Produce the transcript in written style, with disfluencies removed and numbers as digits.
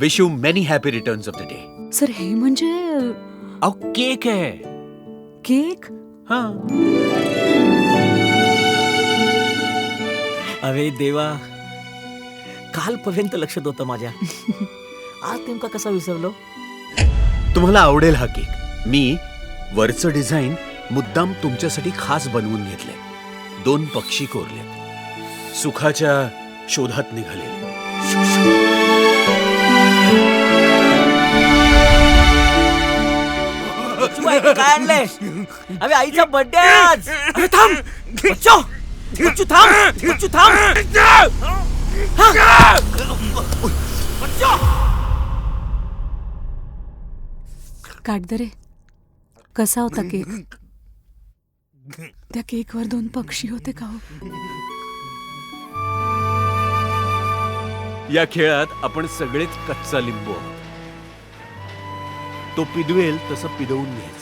Wish you many happy returns of the day. Sir हे म्हणजे अहो केक आहे. केक? हा. अरे देवा, कालपर्यंत लक्षात होतं माझ्या. आज नेमका कसा विसरलो? तुम्हाला आवडेल हा केक. मी वरचं डिझाईन मुद्दाम तुमच्यासाठी खास बनवून घेतलंय. 2 पक्षी कोरलेत, सुखाच्या शोधात निघालेले. काय आणलंय? अरे आईचा बर्थडे आज. अरे थांब बच्चो, बच्चू थांब, बच्चू थांब. बच्चो. काटदरे कसा होता केक? त्या केकवर 2 पक्षी होते का हो? या खेळात आपण सगळेच कच्चा लिंबू आहोत. तो पिदवेल तसं पिदवून घ्यायचं.